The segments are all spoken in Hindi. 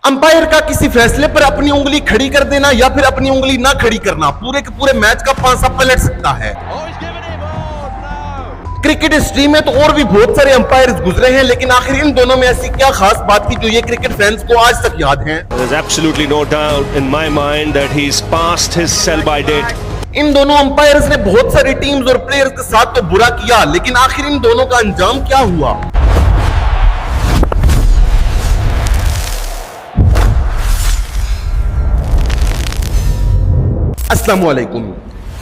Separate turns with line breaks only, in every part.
अंपायर का किसी फैसले पर अपनी उंगली खड़ी कर देना या फिर अपनी उंगली ना खड़ी करना पूरे के पूरे मैच का पांसा पलट सकता है। क्रिकेट हिस्ट्री में तो और भी बहुत सारे अंपायर्स गुजरे हैं, लेकिन आखिर इन दोनों में ऐसी क्या खास बात थी जो ये क्रिकेट फैंस को आज तक याद है?
There's absolutely no doubt in my mind that he's passed his sell-by date.
इन दोनों अंपायर्स ने बहुत सारी टीम्स और प्लेयर्स के साथ तो बुरा किया, लेकिन आखिर इन दोनों का अंजाम क्या हुआ? अस्सलाम वालेकुम।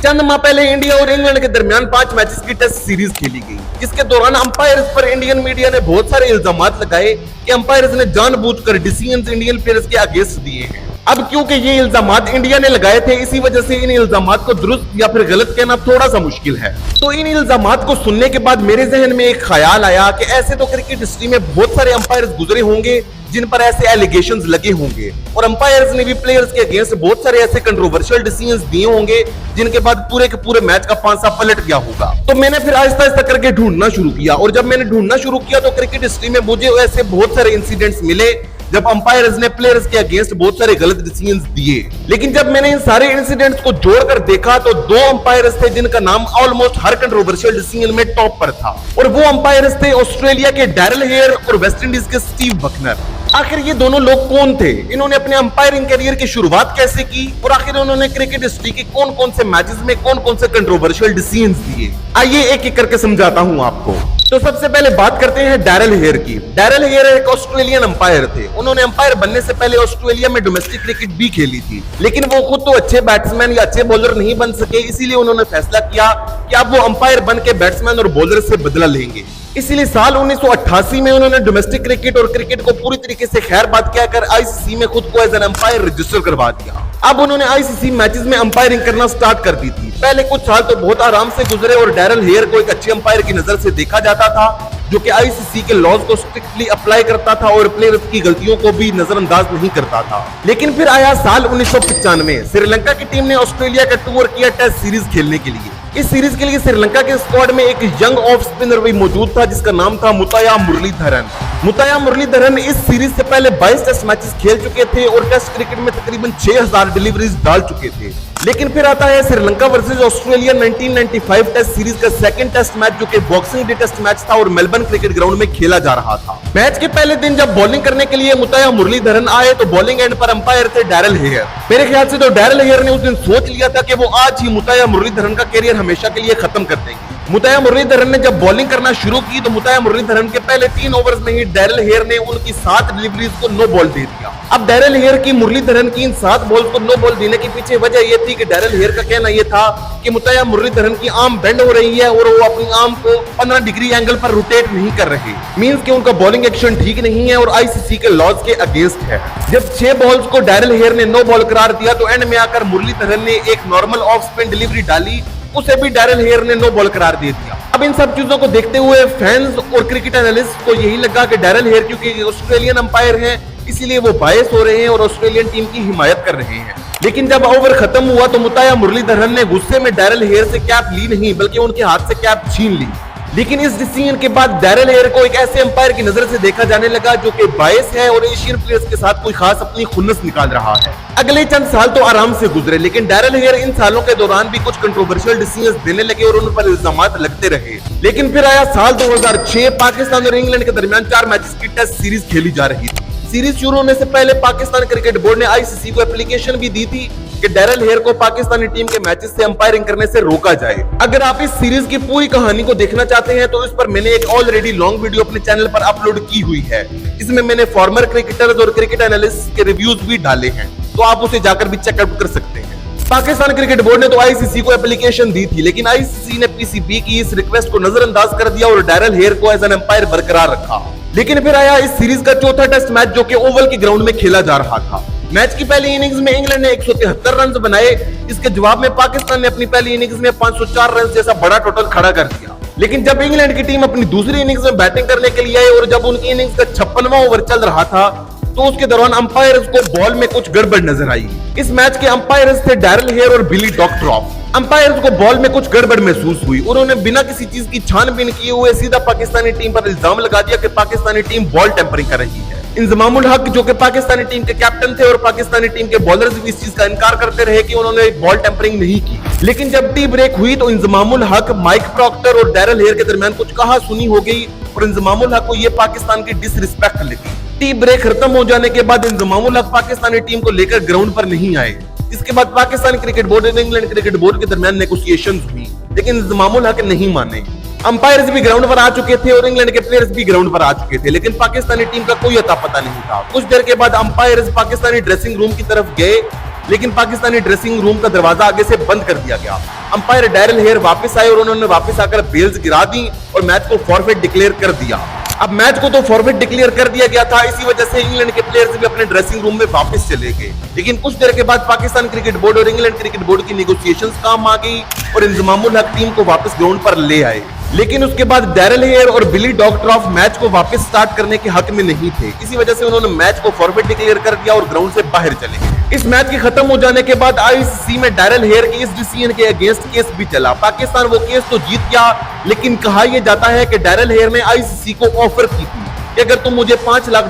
चंद माह पहले इंडिया और इंग्लैंड के दरमियान 5 मैचेस की टेस्ट सीरीज खेली गई, जिसके दौरान अंपायर्स पर इंडियन मीडिया ने बहुत सारे इल्जामात लगाए कि अंपायर्स ने जानबूझकर डिसीजंस इंडियन प्लेयर्स के अगेंस्ट दिए हैं। अब क्योंकि ये इल्जामात इंडिया ने लगाए थे, इसी वजह से इन इल्जामात को दुरुस्त या फिर गलत कहना थोड़ा सा मुश्किल है। तो इन इल्जामात को सुनने के बाद मेरे जहन में एक ख्याल आया कि ऐसे तो क्रिकेट हिस्ट्री में बहुत सारे अंपायर्स गुजरे होंगे जिन पर ऐसे एलिगेशंस लगे होंगे, और अंपायर्स ने भी प्लेयर्स के अगेंस्ट बहुत सारे ऐसे कंट्रोवर्शियल डिसीजंस दिए होंगे जिनके बाद पूरे के पूरे मैच का पांसा पलट गया होगा। तो मैंने फिर आहिस्ता आहिस्ता करके ढूंढना शुरू किया, और जब मैंने ढूंढना शुरू किया तो क्रिकेट हिस्ट्री में मुझे ऐसे बहुत सारे इंसिडेंट्स मिले जब अंपायर्स ने प्लेयर्स के अगेंस्ट बहुत सारे गलत डिसीजंस दिए। लेकिन जब मैंने इन सारे इंसिडेंट्स को जोड़कर देखा तो 2 अंपायर्स थे जिनका नाम ऑलमोस्ट हर कंट्रोवर्शियल डिसीजन में टॉप पर था, और वो अंपायर्स थे ऑस्ट्रेलिया के डैरल हेयर और वेस्ट इंडीज के स्टीव बकनर। आखिर ये दोनों लोग कौन थे, इन्होंने अपने अंपायरिंग करियर की शुरुआत कैसे की, और आखिर उन्होंने क्रिकेट हिस्ट्री के कौन कौन से मैचेस में कौन कौन से कंट्रोवर्शियल डिसीजंस दिए? आइए एक एक करके समझाता हूं आपको। तो सबसे पहले बात करते हैं डैरल हेयर की। डैरल हेयर एक ऑस्ट्रेलियन अंपायर थे। उन्होंने अंपायर बनने से पहले ऑस्ट्रेलिया में डोमेस्टिक क्रिकेट भी खेली थी, लेकिन वो खुद तो अच्छे बैट्समैन या अच्छे बॉलर नहीं बन सके, इसीलिए उन्होंने फैसला किया कि अब वो अंपायर बन के बैट्समैन और बॉलर से बदला लेंगे। इसीलिए साल 1988 में उन्होंने डोमेस्टिक क्रिकेट और क्रिकेट को पूरी तरीके से खैरबाद कहकर आईसीसी में खुद को एज एन अंपायर रजिस्टर करवा दिया। अब उन्होंने आईसीसी मैचेस में अंपायरिंग करना स्टार्ट कर दी थी। पहले कुछ साल तो बहुत आराम से गुजरे और डैरल हेयर को एक अच्छे अंपायर की नजर से देखा जाता था, जो कि आईसीसी के लॉज को स्ट्रिक्टली अप्लाई करता था और प्लेयर्स की गलतियों को भी नजरअंदाज नहीं करता था। लेकिन फिर आया साल 1995। श्रीलंका की टीम ने ऑस्ट्रेलिया का टूर किया टेस्ट सीरीज खेलने के लिए। इस सीरीज के लिए श्रीलंका के स्क्वाड में एक यंग ऑफ स्पिनर भी मौजूद था जिसका नाम था मुताया मुरलीधरन। मुताया मुरलीधरन इस सीरीज से पहले 22 टेस्ट मैचेस खेल चुके थे और टेस्ट क्रिकेट में तकरीबन 6000 डिलीवरीज डाल चुके थे। लेकिन फिर आता है Sri Lanka versus Australia 1995 test series का सेकंड टेस्ट मैच, जो कि बॉक्सिंग डे टेस्ट मैच था और मेलबर्न क्रिकेट ग्राउंड में खेला जा रहा था। मैच के पहले दिन जब बॉलिंग करने के लिए मुताया मुरलीधरन आए तो बॉलिंग एंड पर अंपायर थे डैरल हेयर। मेरे ख्याल से तो डैरल हेयर ने उस दिन सोच लिया था कि वो आज ही मुताया मुरलीधरन का कैरियर हमेशा के लिए खत्म कर देंगे। मुताया मुरलीधरन ने जब बॉलिंग करना शुरू की तो मुताया मुरलीधरन के पहले 3 ओवर्स में ही डैरल हेयर ने उनकी 7 डिलीवरीज को नो बॉल दे दिया। अब डैरल हेयर की मुरलीधरन की इन 7 बॉल्स को नो बॉल देने के पीछे वजह यह थी कि डैरल हेयर का कहना यह था कि मुताया मुरलीधरन की आर्म बेंड हो रही है और वो अपनी आर्म को 15 डिग्री एंगल पर रोटेट नहीं कर रहे, मींस कि उनका बॉलिंग एक्शन ठीक नहीं है और आईसीसी के लॉज के अगेंस्ट है। जब 6 बॉल्स को डैरल हेयर ने नो बॉल करार दिया तो एंड में आकर मुरलीधरन ने एक नॉर्मल ऑफ स्पिन डिलीवरी डाली, उसे भी डैरल हेयर ने नो बॉल करार दे दिया। अब इन सब चीजों को देखते हुए फैंस और क्रिकेट एनालिस्ट को यही लगा कि डैरल हेयर क्योंकि ऑस्ट्रेलियन अंपायर हैं इसीलिए वो बायस हो रहे हैं और ऑस्ट्रेलियन टीम की हिमायत कर रहे हैं। लेकिन जब ओवर खत्म हुआ तो मुताया मुरलीधरन ने गुस्से में डैरल हेयर से कैप ली नहीं बल्कि उनके हाथ से कैप छीन ली। लेकिन इस डिसीजन के बाद डैरल हेयर को एक ऐसे अंपायर की नजर से देखा जाने लगा जो कि बायस है और एशियन प्लेयर्स के साथ कोई खास अपनी खुन्नस निकाल रहा है। अगले चंद साल तो आराम से गुजरे, लेकिन डैरल हेयर इन सालों के दौरान भी कुछ कंट्रोवर्शियल डिसीजंस देने लगे और उन पर इल्जामात लगते रहे। लेकिन फिर आया साल 2006। पाकिस्तान और इंग्लैंड के दरमियान 4 मैचेस की टेस्ट सीरीज खेली जा रही थी। सीरीज शुरू होने से पहले पाकिस्तान क्रिकेट बोर्ड ने आईसीसी को एप्लीकेशन भी दी थी कि डैरल हेयर को पाकिस्तानी टीम के मैचेस से अंपायरिंग करने से रोका जाए। अगर आप इस सीरीज की पूरी कहानी को देखना चाहते हैं तो इस पर मैंने एक ऑलरेडी लॉन्ग वीडियो अपने चैनल पर अपलोड की हुई है। इसमें मैंने फॉर्मर क्रिकेटर्स और क्रिकेट एनालिस्ट के रिव्यूज भी डाले हैं, तो आप उसे जाकर भी चेकआउट कर सकते हैं। पाकिस्तान क्रिकेट बोर्ड ने तो आईसीसी को एप्लीकेशन दी थी, लेकिन आईसीसी ने पीसीबी की इस रिक्वेस्ट को नजरअंदाज कर दिया और डैरल हेयर को एज एन अंपायर बरकरार रखा। लेकिन फिर आया इस सीरीज का चौथा टेस्ट मैच, जो कि ओवल के ग्राउंड में खेला जा रहा था। मैच की पहली इनिंग्स में इंग्लैंड ने 173 रन बनाए। इसके जवाब में पाकिस्तान ने अपनी पहली इनिंग्स में 504 रन जैसा बड़ा टोटल खड़ा कर दिया। लेकिन जब इंग्लैंड की टीम अपनी दूसरी इनिंग्स में बैटिंग करने के लिए आई और जब उनकी इनिंग्स का 56वां ओवर चल रहा था तो उसके दौरान अंपायर्स को बॉल में कुछ गड़बड़ नजर आई। इस मैच के अंपायर्स थे डैरल हेयर और बिली डॉक्टरॉफ। अंपायर्स को बॉल में कुछ गड़बड़ महसूस हुई। उन्होंने बिना किसी चीज की छानबीन किए हुए सीधा पाकिस्तानी टीम पर इल्जाम लगा दिया कि पाकिस्तानी टीम बॉल टेम्परिंग कर रही है। इंजमामुल हक जो कि पाकिस्तानी टीम के कैप्टन थे और पाकिस्तानी टीम के बॉलर्स भी इस चीज का इनकार करते रहे कि उन्होंने बॉल टेम्परिंग नहीं की। लेकिन जब टी ब्रेक हुई तो इंजमामुल हक, माइक प्रॉक्टर और डैरल हेयर के दरमियान कुछ कहा सुनी हो गई और इंजमामुल हक को यह पाकिस्तान की डिसरिस्पेक्ट लगी। टी ब्रेक खत्म हो जाने के बाद इंजमामुल हक पाकिस्तानी टीम को लेकर ग्राउंड पर नहीं आए। इसके बाद पाकिस्तान क्रिकेट बोर्ड और इंग्लैंड क्रिकेट बोर्ड के दरमियान नेगोशिएशंस हुई, लेकिन इंजमामुल हक नहीं माने। अंपायर्स भी ग्राउंड पर आ चुके थे और इंग्लैंड के प्लेयर्स भी ग्राउंड पर आ चुके थे, लेकिन पाकिस्तानी टीम का कोई अता पता नहीं था। कुछ देर के बाद अंपायर्स पाकिस्तानी ड्रेसिंग रूम की तरफ गए, लेकिन पाकिस्तानी ड्रेसिंग रूम का दरवाजा आगे से बंद कर दिया गया। अंपायर डैरल हेयर वापस आए और उन्होंने वापस आकर बेल्स गिरा दी और मैच को फॉरफिट डिक्लेयर कर दिया। अब मैच को तो फॉरफिट डिक्लेयर कर दिया गया था, इसी वजह से इंग्लैंड के प्लेयर्स भी अपने ड्रेसिंग रूम में वापस चले गए। लेकिन कुछ देर के बाद पाकिस्तान क्रिकेट बोर्ड और इंग्लैंड क्रिकेट बोर्ड की नेगोशिएशंस काम आ गई और इंजमामुल हक टीम को वापस ग्राउंड पर ले आए। लेकिन उसके बाद डैरल हेयर और बिली डॉगट्रॉफ मैच को वापस स्टार्ट करने के हक में नहीं थे, इसी वजह से उन्होंने मैच को फॉरफिट डिक्लेयर कर दिया और ग्राउंड से बाहर चले गए। इस मैच के खत्म हो जाने के बाद आईसीसी में डैरल हेयर के इस डिसीजन के अगेंस्ट केस भी चला। पाकिस्तान वो केस तो जीत गया, लेकिन कहा यह जाता है कि डैरल हेयर ने आईसीसी को ऑफर की थी कि अगर तुम मुझे $5 लाख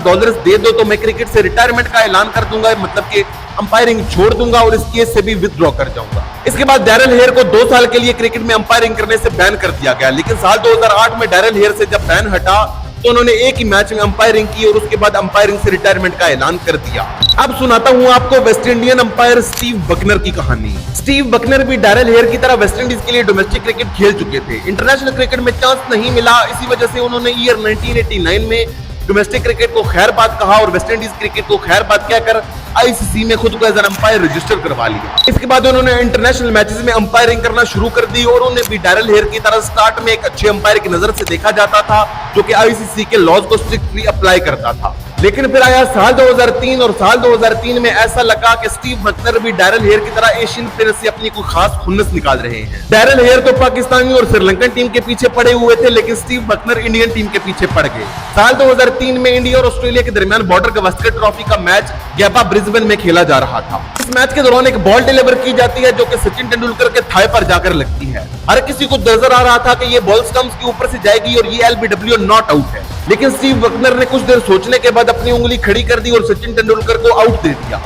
दे दो तो मैं क्रिकेट से रिटायरमेंट का ऐलान कर दूंगा, मतलब कि अंपायरिंग छोड़ दूंगा और इस केस से भी विथड्रॉ कर जाऊंगा। इसके बाद डैरल हेयर को 2 साल के लिए क्रिकेट में अंपायरिंग करने से बैन कर दिया गया, लेकिन साल 2008 में डैरल हेयर से जब बैन हटा तो उन्होंने एक ही मैच में अंपायरिंग की और उसके बाद अंपायरिंग से रिटायरमेंट का ऐलान कर दिया। अब सुनाता हूं आपको West Indian umpire Steve Bucknor की कहानी। स्टीव बकनर भी डैरल हेयर की तरह वेस्ट इंडीज के लिए डोमेस्टिक क्रिकेट खेल चुके थे। इंटरनेशनल क्रिकेट में चांस नहीं मिला, इसी वजह से उन्होंने ईयर 1989 में डोमेस्टिक क्रिकेट को खैर बात कहा और वेस्ट इंडीज क्रिकेट को खैर बात कहकर आईसीसी में खुद को एज एन अंपायर रजिस्टर करवा लिया। इसके बाद उन्होंने इंटरनेशनल मैचेस में अंपायरिंग करना शुरू कर दी और उन्हें भी डैरल हेयर की तरह स्टार्ट में एक अच्छे अंपायर की नजर से देखा जाता था, जो कि आईसीसी के लॉज को स्ट्रिक्टली अप्लाई करता था। लेकिन फिर आया साल 2003 और साल 2003 में ऐसा लगा कि स्टीव बकनर भी डैरल हेयर की तरह एशियन प्लेयर से अपनी कोई खास खुन्नस निकाल रहे हैं। डैरल हेयर तो पाकिस्तानी और श्रीलंकन टीम के पीछे पड़े हुए थे, लेकिन स्टीव बकनर इंडियन टीम के पीछे पड़ गए। साल 2003 में इंडिया और ऑस्ट्रेलिया के दरमियान बॉर्डर गावस्कर ट्रॉफी का मैच गैबा ब्रिस्बेन में खेला जा रहा था। इस मैच के दौरान एक बॉल डिलीवर की जाती है जो कि सचिन तेंदुलकर के थाई पर जाकर लगती है। हर किसी को नजर आ रहा था कि ये बॉल स्टंप्स के ऊपर से जाएगी और ये एलबीडब्ल्यू नॉट आउट है, लेकिन स्टीव बकनर ने कुछ देर सोचने के बाद अपनी उंगली खड़ी कर दी और सचिन तेंदुलकर को आउट दे दिया।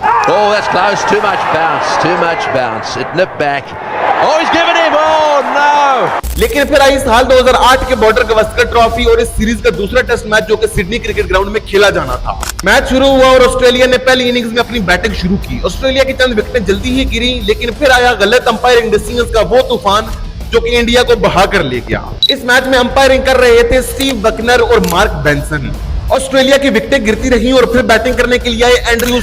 Oh, that's close. Too much bounce. It nipped back. Oh, he's given him. Oh, no.
लेकिन फिर आई साल 2008 के बॉर्डर गावस्कर ट्रॉफी और इस सीरीज का दूसरा टेस्ट मैच जो कि सिडनी क्रिकेट ग्राउंड में खेला जाना था। मैच शुरू हुआ और ऑस्ट्रेलिया ने पहली इनिंग्स में अपनी बैटिंग शुरू की। ऑस्ट्रेलिया की चंद विकेटें जल्दी ही गिरी, लेकिन फिर आया गलत अंपायरिंग डिसीजंस का वो तूफान जो कि इंडिया को बहा कर ले गया। इस मैच में अंपायरिंग कर रहे थे स्टीव बकनर और मार्क बेंसन। ऑस्ट्रेलिया की विकेटें गिरती रही और फिर बैटिंग करने के लिए आए एंड्रयू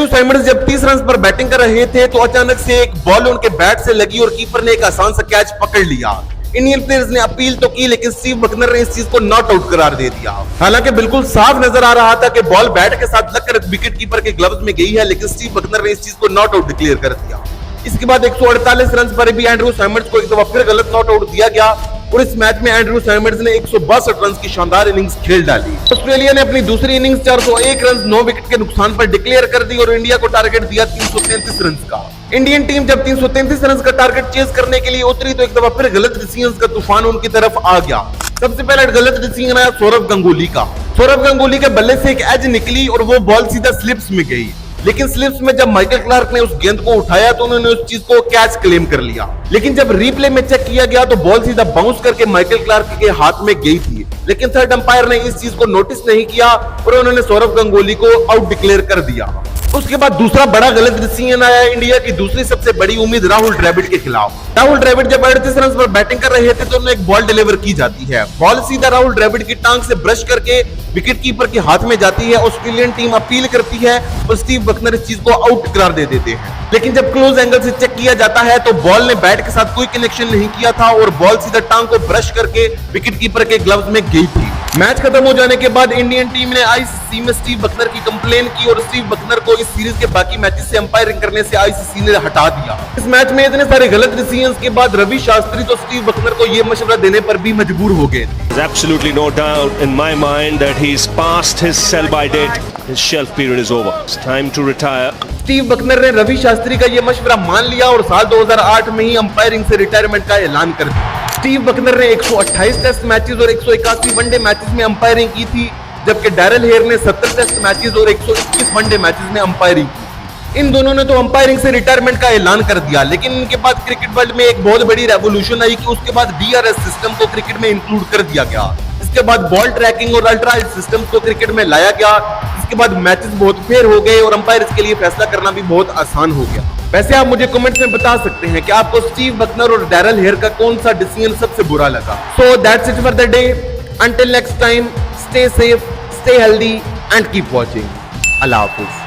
साइमंड्स जब 30 रन पर बैटिंग कर रहे थे तो अचानक से एक बॉल उनके बैट से लगी और कीपर ने एक आसान सा कैच पकड़ लिया। इंडियन प्लेयर्स ने अपील तो की, लेकिन स्टीव बकनर ने इस चीज को नॉट आउट करार दे दिया। हालांकि बिल्कुल साफ नजर आ रहा था कि बॉल बैट के साथ लगकर विकेट कीपर के ग्लव्स में गई है, लेकिन स्टीव बकनर ने इस चीज को नॉट आउट डिक्लेयर कर दिया। इसके बाद 148 रन पर भी एंड्रयू साइमंड्स को एक दफा फिर गलत नॉट आउट दिया गया और इस मैच में एंड्रयू साइमंड्स ने 162 रन की शानदार इनिंग्स खेल डाली। ऑस्ट्रेलिया ने अपनी दूसरी इनिंग्स 401 रन 9 विकेट के नुकसान पर डिक्लेयर कर दी और इंडिया को टारगेट दिया 333 रन का। इंडियन टीम जब 333 रन का टारगेट चेज करने के लिए उतरी तो एक दफा फिर गलत डिसीजंस का तूफान उनकी तरफ आ गया। सबसे पहले गलत डिसीजन आया सौरव गंगुली का। सौरव गंगुली के बल्ले से एक एज निकली और वो बॉल सीधा स्लिप्स में गई, लेकिन स्लिप्स में जब माइकल क्लार्क ने उस गेंद को उठाया तो उन्होंने उस चीज को कैच क्लेम कर लिया। लेकिन जब रीप्ले में चेक किया गया तो बॉल सीधा बाउंस करके माइकल क्लार्क के हाथ में गई थी, लेकिन थर्ड अंपायर ने इस चीज को नोटिस नहीं किया और उन्होंने सौरव गंगुली को आउट डिक्लेयर कर दिया। उसके बाद दूसरा बड़ा गलत डिसीजन आया इंडिया की दूसरी सबसे बड़ी उम्मीद राहुल द्रविड़ के खिलाफ। राहुल द्रविड़ जब 38 रन पर बैटिंग कर रहे थे तो उन्हें एक बॉल डिलीवर की जाती है। बॉल सीधा राहुल द्रविड़ की टांग से ब्रश करके विकेट कीपर के हाथ में जाती है। ऑस्ट्रेलियन टीम अपील करती है और स्टीव बकनर इस चीज को आउट करार दे देते हैं, लेकिन जब क्लोज एंगल से चेक किया जाता है तो बॉल ने बैट के साथ कोई कनेक्शन नहीं किया था और बॉल सीधा टांग को ब्रश करके विकेट कीपर के ग्लव्स में गई थी। मैच खत्म हो जाने के बाद इंडियन टीम ने आईसीसी में स्टीव बकनर की कंप्लेन की और स्टीव बकनर को इस सीरीज के बाकी मैचेस से अंपायरिंग करने से आईसीसी ने हटा दिया। इस मैच में इतने सारे गलत डिसीजंस के बाद रवि शास्त्री तो स्टीव बकनर को यह मशवरा देने पर भी मजबूर हो गए।
There's absolutely no doubt in my mind that he's passed his sell-by date. His shelf period is over. It's time to retire.
Steve Bucknor ने रवि शास्त्री का यह मशवरा मान लिया और साल 2008 में ही अंपायरिंग से रिटायरमेंट का ऐलान कर दिया। स्टीव बकनर ने 128 टेस्ट मैचेस और 181 वनडे मैचेस में अंपायरिंग की थी, जबकि डैरल हेयर ने 70 टेस्ट मैचेस और 121 वनडे मैचेस में अंपायरिंग की। इन दोनों ने तो अंपायरिंग से रिटायरमेंट का ऐलान कर दिया, लेकिन इनके बाद क्रिकेट वर्ल्ड में एक बहुत बड़ी रेवोल्यूशन आई कि उसके बाद DRS सिस्टम को क्रिकेट में इंक्लूड कर दिया गया। इसके बाद बॉल ट्रैकिंग और अल्ट्रा सिस्टम को क्रिकेट में लाया गया। इसके बाद मैचेस बहुत फेयर हो गए और अंपायर्स के लिए फैसला करना भी बहुत आसान हो गया। वैसे आप मुझे कमेंट्स में बता सकते हैं कि आपको स्टीव बकनर और डैरल हेयर का कौन सा डिसीजन सबसे बुरा लगा। So that's it for the day. Until next time, stay safe, stay healthy and keep watching. Allah Hafiz.